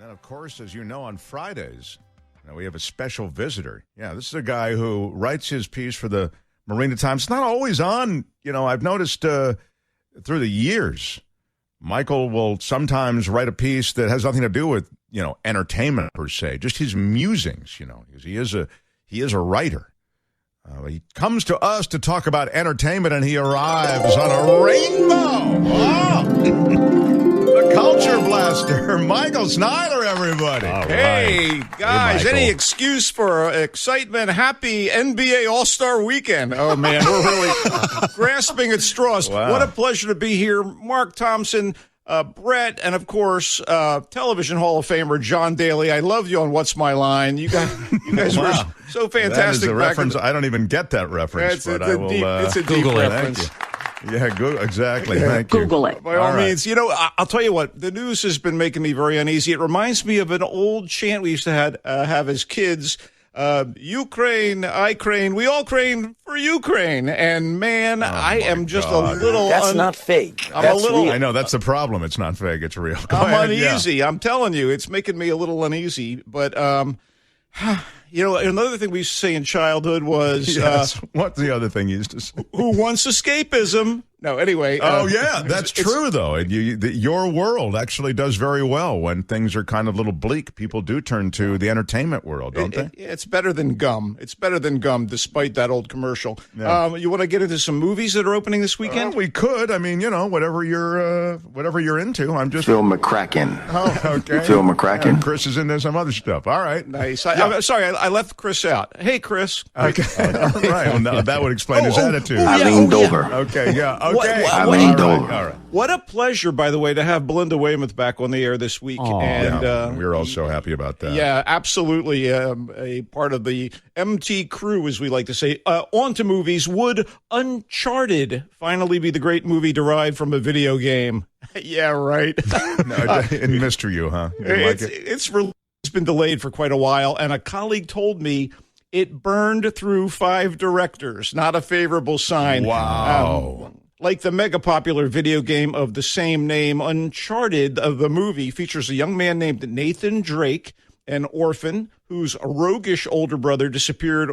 And, of course, as you know, on Fridays, we have a special visitor. Yeah, this is a guy who writes his piece for the Marina Times. It's not always on. I've noticed through the years, Michael will sometimes write a piece that has nothing to do with, entertainment per se, just his musings, because he is a writer. He comes to us to talk about entertainment, and he arrives on a rainbow. Oh! The Culture Blaster, Michael Snyder, everybody. All Hey, right. guys, Hey, any excuse for excitement? Happy NBA All-Star Weekend. Oh, man, we're really grasping at straws. Wow. What a pleasure to be here. Mark Thompson, Brett, and, of course, television Hall of Famer John Daly. I love you on What's My Line. You guys Wow. were so fantastic. That is a back reference. I don't even get that reference, but I will. It's a deep Google it. reference. Yeah, exactly. Thank you. Google it. By all means, I'll tell you what, the news has been making me very uneasy. It reminds me of an old chant we used to have as kids. Ukraine, I crane, we all crane for Ukraine. And, man, I am just a little... That's not fake. I'm a little... real. I know, that's the problem. It's not fake. It's real. Go I'm ahead, uneasy. yeah. I'm telling you, it's making me a little uneasy. But, another thing we used to say in childhood was... Yes. What's the other thing you used to say? Who wants escapism? No, anyway. Oh, yeah, that's true, though. And your world actually does very well when things are kind of a little bleak. People do turn to the entertainment world, don't they? It's better than gum. It's better than gum, despite that old commercial. Yeah. You want to get into some movies that are opening this weekend? We could. I mean, whatever you're into. I'm just... Phil McCracken. Oh, okay. Phil McCracken. Chris is into some other stuff. All right. Nice. I'm sorry, I left Chris out. Hey, Chris. Okay. All right. Well, no, that would explain his attitude. Eileen Dover. Okay, yeah. Okay. Eileen Dover. All right. What a pleasure, by the way, to have Belinda Weymouth back on the air this week. We're all so happy about that. Yeah, absolutely. A part of the MT crew, as we like to say. On to movies. Would Uncharted finally be the great movie derived from a video game? Yeah, right. No, it missed you, huh? You didn't like it? It's been delayed for quite a while, and a colleague told me it burned through 5 directors. Not a favorable sign. Wow. Like the mega popular video game of the same name, Uncharted, the movie features a young man named Nathan Drake, an orphan whose roguish older brother disappeared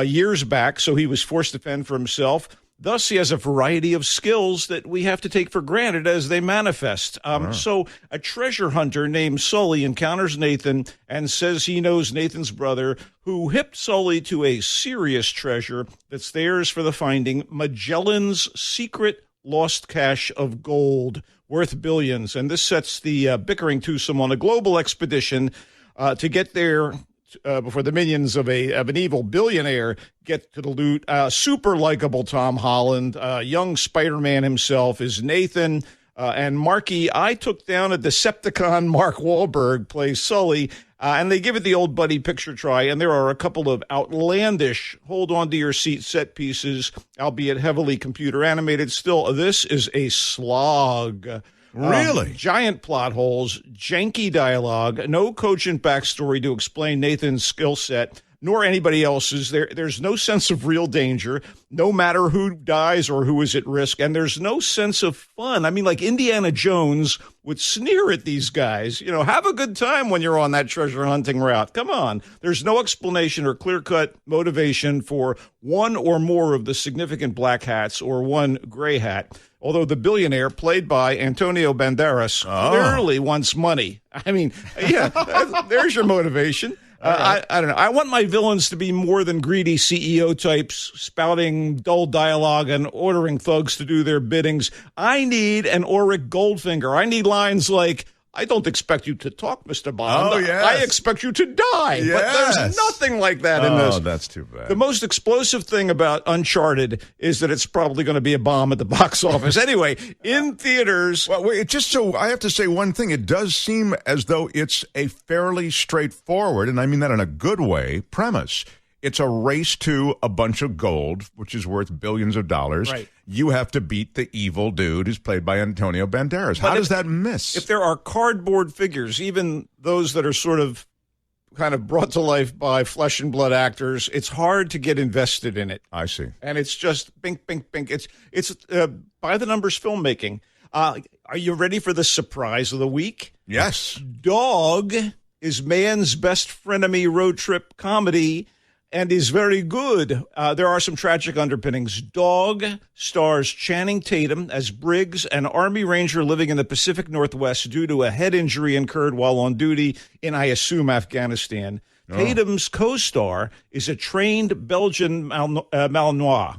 years back, so he was forced to fend for himself. Thus, he has a variety of skills that we have to take for granted as they manifest. So a treasure hunter named Sully encounters Nathan and says he knows Nathan's brother, who hipped Sully to a serious treasure that's theirs for the finding, Magellan's secret lost cache of gold worth billions. And this sets the bickering twosome on a global expedition to get there before the minions of an evil billionaire get to the loot. Super likable Tom Holland, young Spider-Man himself is Nathan, and Marky. I took down a Decepticon. Mark Wahlberg plays Sully, and they give it the old buddy picture try. And there are a couple of outlandish, hold on to your seat set pieces, albeit heavily computer animated. Still, this is a slog. Really? Giant plot holes, janky dialogue, no cogent backstory to explain Nathan's skill set, nor anybody else's. There's no sense of real danger, no matter who dies or who is at risk, and there's no sense of fun. I mean, like Indiana Jones would sneer at these guys. Have a good time when you're on that treasure hunting route. Come on. There's no explanation or clear-cut motivation for one or more of the significant black hats or one gray hat. Although the billionaire, played by Antonio Banderas, clearly wants money. I mean, yeah, there's your motivation. I don't know. I want my villains to be more than greedy CEO types spouting dull dialogue and ordering thugs to do their biddings. I need an Auric Goldfinger. I need lines like, I don't expect you to talk, Mr. Bond. Oh, yes. I expect you to die. Yes. But there's nothing like that in this. Oh, that's too bad. The most explosive thing about Uncharted is that it's probably going to be a bomb at the box office. Anyway, in theaters. Well, wait, just so I have to say one thing. It does seem as though it's a fairly straightforward, and I mean that in a good way, premise. It's a race to a bunch of gold, which is worth billions of dollars. Right. You have to beat the evil dude who's played by Antonio Banderas. How does that miss? If there are cardboard figures, even those that are sort of kind of brought to life by flesh and blood actors, it's hard to get invested in it. I see. And it's just bink, bink, bink. It's by the numbers filmmaking. Are you ready for the surprise of the week? Yes. Dog is man's best frenemy road trip comedy and is very good. There are some tragic underpinnings. Dog stars Channing Tatum as Briggs, an Army Ranger living in the Pacific Northwest due to a head injury incurred while on duty in, I assume, Afghanistan. Oh. Tatum's co-star is a trained Belgian Malinois,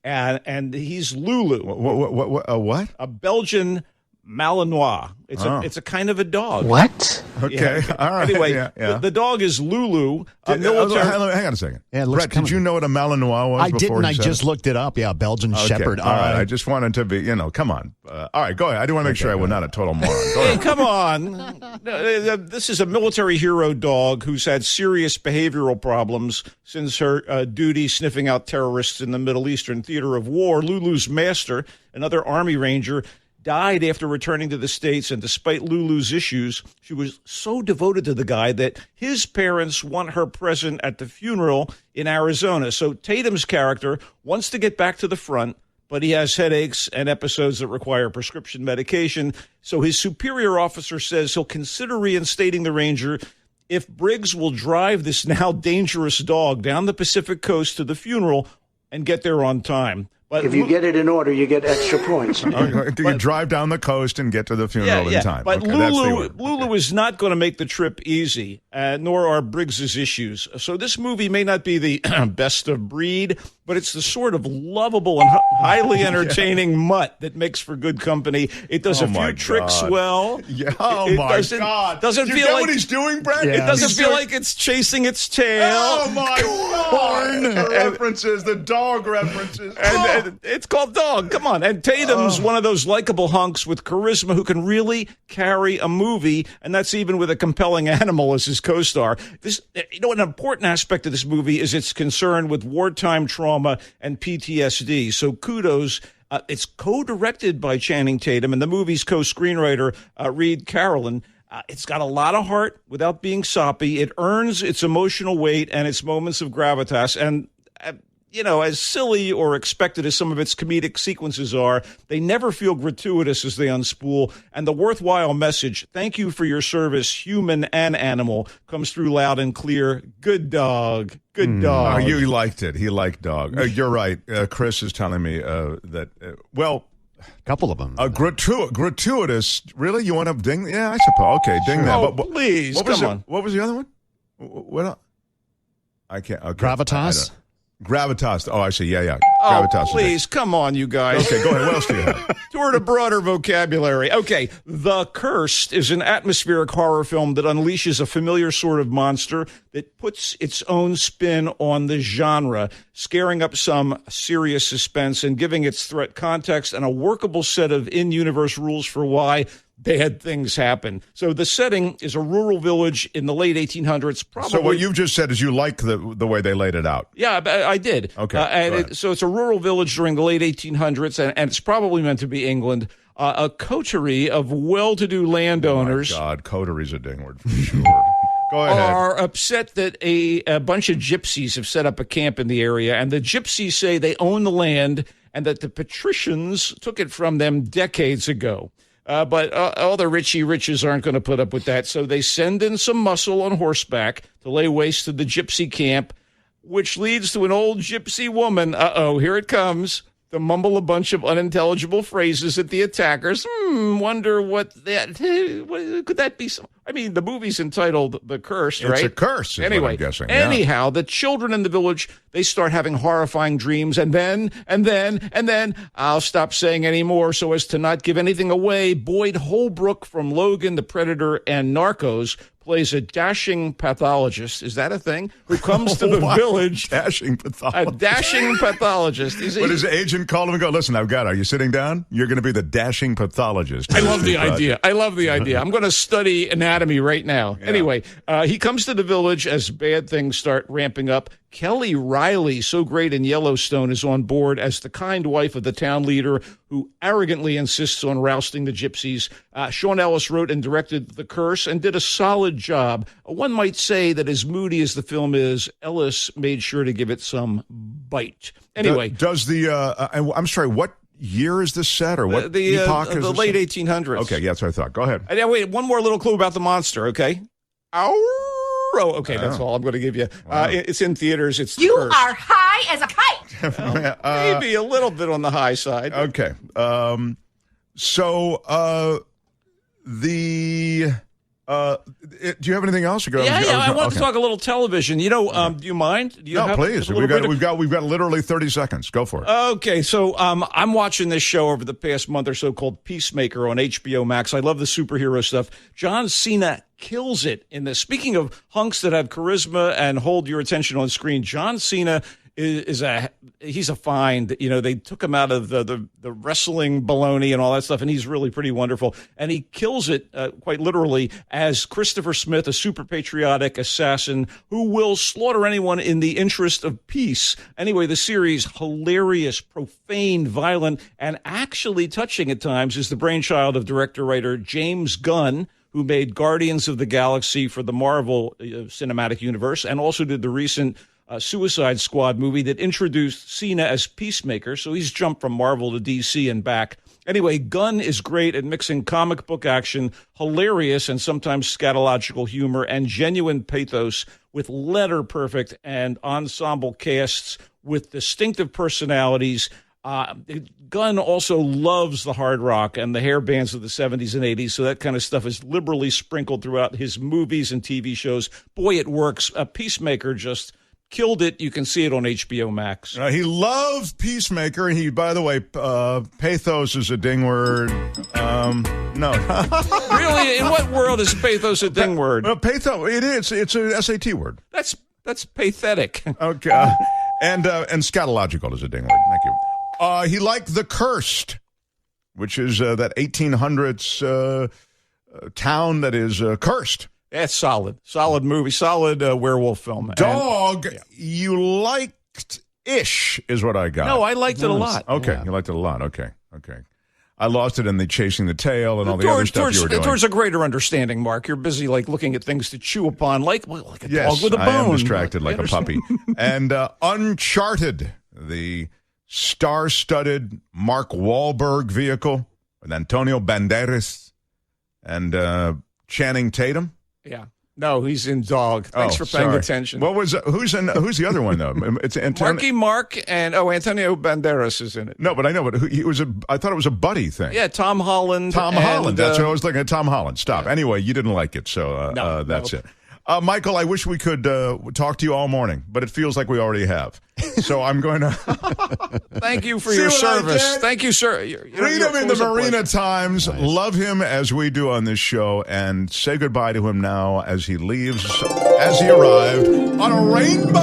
and he's Lulu. What? A Belgian Malinois. It's a kind of a dog. What? Okay. Yeah. All right. Anyway, yeah. The dog is Lulu. Hang on a second. Yeah, Brett, did you know what a Malinois was? I before didn't. I just looked it up. Yeah, Belgian Shepherd. All right. I just wanted to be, come on. All right, go ahead. I do want to make sure I was not a total moron. Go Hey, ahead. come on. This is a military hero dog who's had serious behavioral problems since her duty sniffing out terrorists in the Middle Eastern theater of war. Lulu's master, another Army Ranger, died after returning to the States, and despite Lulu's issues, she was so devoted to the guy that his parents want her present at the funeral in Arizona. So Tatum's character wants to get back to the front, but he has headaches and episodes that require prescription medication. So his superior officer says he'll consider reinstating the Ranger if Briggs will drive this now dangerous dog down the Pacific coast to the funeral and get there on time. But if you get it in order, you get extra points. You drive down the coast and get to the funeral in time. But okay, Lulu is not going to make the trip easy, nor are Briggs's issues. So this movie may not be the best of breed, but it's the sort of lovable and highly entertaining mutt that makes for good company. It does a few tricks well. Yeah. God. Doesn't you feel know like what he's doing, Brett? It doesn't feel like it's chasing its tail. Oh, my God. The references, the dog references. And it's called Dog. Come on. And Tatum's one of those likable hunks with charisma who can really carry a movie, and that's even with a compelling animal as his co-star. An important aspect of this movie is its concern with wartime trauma and PTSD. So kudos. It's co-directed by Channing Tatum and the movie's co-screenwriter, Reed Carolyn. It's got a lot of heart without being soppy. It earns its emotional weight and its moments of gravitas. And as silly or expected as some of its comedic sequences are, they never feel gratuitous as they unspool. And the worthwhile message, thank you for your service, human and animal, comes through loud and clear. Good dog. Good dog. Oh, you liked it. He liked Dog. You're right. Chris is telling me that, a couple of them. Gratuitous. Really? You want to ding? Yeah, I suppose. Okay, ding sure. that. Oh, please, come on. What was the other one? What? I can't. Okay. Gravitas? Gravitas. Oh, I see. Yeah. Oh, Gravitas. please, come on, you guys. Okay, go ahead. What else do you have? Toward a broader vocabulary. Okay, The Cursed is an atmospheric horror film that unleashes a familiar sort of monster that puts its own spin on the genre, scaring up some serious suspense and giving its threat context and a workable set of in-universe rules for why bad things happen. So the setting is a rural village in the late 1800s. Probably. So what you've just said is you like the way they laid it out. Yeah, I did. Okay. So it's a rural village during the late 1800s, and it's probably meant to be England. A coterie of well-to-do landowners. Oh, my God. Coteries a ding word for sure. Go ahead. Are upset that a bunch of gypsies have set up a camp in the area, and the gypsies say they own the land and that the patricians took it from them decades ago. But all the Richie Riches aren't going to put up with that, so they send in some muscle on horseback to lay waste to the gypsy camp, which leads to an old gypsy woman, here it comes, to mumble a bunch of unintelligible phrases at the attackers. Wonder what could that be? The movie's entitled The Curse, right? It's a curse, is what I'm guessing. Yeah. Anyhow, the children in the village, they start having horrifying dreams, and then, I'll stop saying any more so as to not give anything away. Boyd Holbrook from Logan, The Predator, and Narcos plays a dashing pathologist. Is that a thing? Who comes to the village. Dashing pathologist. A dashing pathologist. But his agent called him and go, listen, I've got it. Are you sitting down? You're going to be the dashing pathologist. I love the idea. I'm going to study anatomy right now. Yeah. Anyway, he comes to the village as bad things start ramping up. Kelly Riley, so great in Yellowstone, is on board as the kind wife of the town leader who arrogantly insists on rousting the gypsies. Sean Ellis wrote and directed The Curse and did a solid job. One might say that as moody as the film is, Ellis made sure to give it some bite. Anyway. Does the, I'm sorry, what year is this set, or what epoch is the this late set? 1800s. Okay, yeah, that's what I thought. Go ahead. Wait, one more little clue about the monster, okay? Oh, okay, that's all I'm going to give you. Wow. It's in theaters. It's You cursed. are high as a kite. Well, maybe a little bit on the high side. Okay. Do you have anything else? I want to talk a little television. Do you mind? No, please. We've got literally 30 seconds. Go for it. Okay, so I'm watching this show over the past month or so called Peacemaker on HBO Max. I love the superhero stuff. John Cena kills it in this. Speaking of hunks that have charisma and hold your attention on screen, John Cena he's a find. They took him out of the wrestling baloney and all that stuff, and he's really pretty wonderful. And he kills it quite literally as Christopher Smith, a super patriotic assassin who will slaughter anyone in the interest of peace. Anyway, the series, hilarious, profane, violent, and actually touching at times, is the brainchild of director-writer James Gunn, who made Guardians of the Galaxy for the Marvel Cinematic Universe and also did the recent Suicide Squad movie that introduced Cena as Peacemaker. So he's jumped from Marvel to DC and back. Anyway, Gunn is great at mixing comic book action, hilarious and sometimes scatological humor, and genuine pathos with letter-perfect and ensemble casts with distinctive personalities. Gunn also loves the hard rock and the hair bands of the 70s and 80s, so that kind of stuff is liberally sprinkled throughout his movies and TV shows. Boy, it works. Peacemaker just killed it. You can see it on HBO Max. He loves Peacemaker. He, by the way, pathos is a ding word. No. Really? In what world is pathos a ding word? Pathos, it is. It's a SAT word. That's pathetic. Okay. And scatological is a ding word. Thank you. He liked The Cursed, which is that 1800s town that is cursed. That's solid. Solid movie. Solid werewolf film. Dog, you liked-ish is what I got. No, I liked it a lot. Okay, Yeah. You liked it a lot. Okay. I lost it in the chasing the tail and all the other stuff you were doing. Towards a greater understanding, Mark. You're busy looking at things to chew upon, like a dog with a bone. I am distracted like a puppy. And Uncharted, the star-studded Mark Wahlberg vehicle with Antonio Banderas and Channing Tatum. Yeah. No, he's in Dog. Thanks for paying attention. Who's the other one though? It's Marky Mark and Antonio Banderas is in it. No, but I know, but I thought it was a buddy thing. Yeah, Tom Holland. Holland. That's what I was looking at. Tom Holland. Stop. Anyway, you didn't like it, so that's it. Michael, I wish we could talk to you all morning, but it feels like we already have. So I'm going to thank you for your service. Thank you, sir. Read him in the Marina Times. Nice. Love him as we do on this show, and say goodbye to him now as he leaves, as he arrived on a rainbow.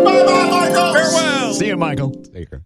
Bye-bye, Michael. Farewell. See you, Michael. Take care.